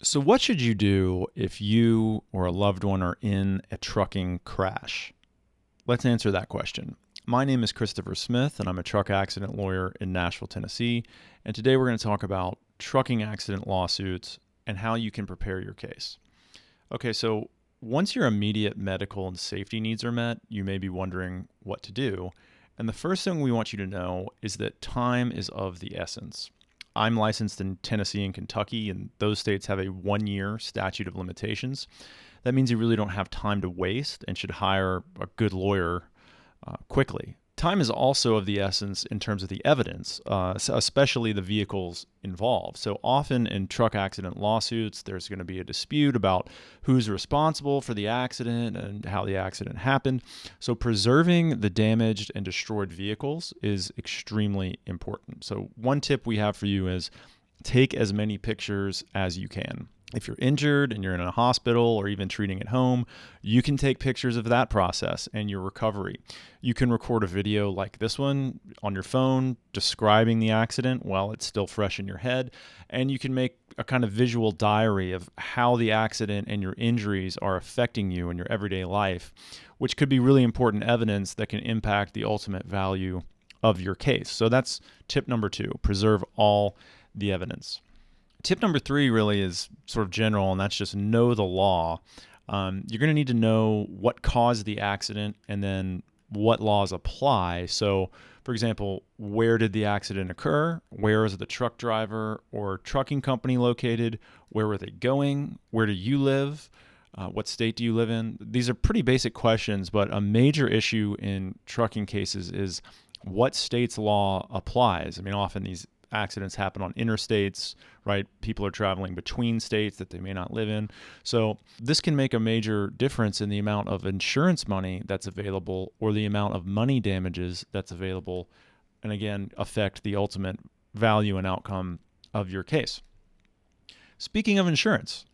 So what should you do if you or a loved one are in a trucking crash? Let's answer that question. My name is Christopher Smith, and I'm a truck accident lawyer in Nashville, Tennessee. And today we're going to talk about trucking accident lawsuits and how you can prepare your case. Okay, so once your immediate medical and safety needs are met, you may be wondering what to do. And the first thing we want you to know is that time is of the essence. I'm licensed in Tennessee and Kentucky, and those states have a 1-year statute of limitations. That means you really don't have time to waste and should hire a good lawyer quickly. Time is also of the essence in terms of the evidence, especially the vehicles involved. So often in truck accident lawsuits, there's going to be a dispute about who's responsible for the accident and how the accident happened. So preserving the damaged and destroyed vehicles is extremely important. So one tip we have for you is take as many pictures as you can. If you're injured and you're in a hospital or even treating at home, you can take pictures of that process and your recovery. You can record a video like this one on your phone describing the accident while it's still fresh in your head, and you can make a kind of visual diary of how the accident and your injuries are affecting you in your everyday life, which could be really important evidence that can impact the ultimate value of your case. So that's tip number 2, preserve all the evidence. Tip number 3 really is sort of general, and that's just know the law. You're going to need to know what caused the accident and then what laws apply. So, for example, where did the accident occur? Where is the truck driver or trucking company located? Where were they going? Where do you live? What state do you live in? These are pretty basic questions, but a major issue in trucking cases is what state's law applies. I mean, often these accidents happen on interstates, right? People are traveling between states that they may not live in. So this can make a major difference in the amount of insurance money that's available or the amount of money damages that's available, and again, affect the ultimate value and outcome of your case. Speaking of insurance,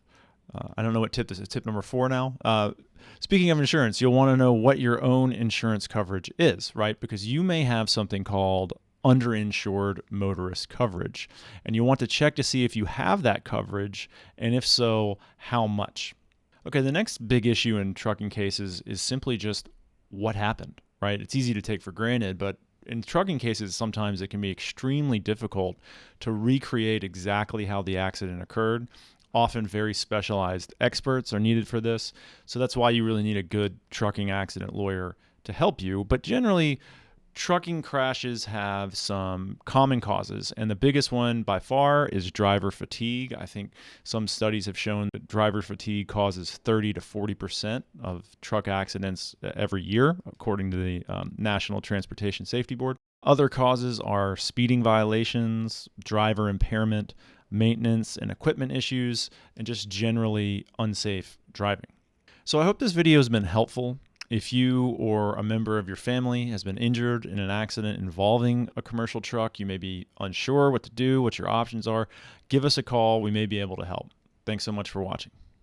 I don't know what tip this is, tip number 4 now. Speaking of insurance, you'll want to know what your own insurance coverage is, right? Because you may have something called underinsured motorist coverage, and you want to check to see if you have that coverage, and if so, how much. Okay, the next big issue in trucking cases is simply just what happened, right? It's easy to take for granted, but in trucking cases, sometimes it can be extremely difficult to recreate exactly how the accident occurred. Often very specialized experts are needed for this, so that's why you really need a good trucking accident lawyer to help you. But generally, trucking crashes have some common causes, and the biggest one by far is driver fatigue. I think some studies have shown that driver fatigue causes 30 to 40% of truck accidents every year, according to the National Transportation Safety Board. Other causes are speeding violations, driver impairment, maintenance and equipment issues, and just generally unsafe driving. So I hope this video has been helpful. If you or a member of your family has been injured in an accident involving a commercial truck, you may be unsure what to do, what your options are, give us a call. We may be able to help. Thanks so much for watching.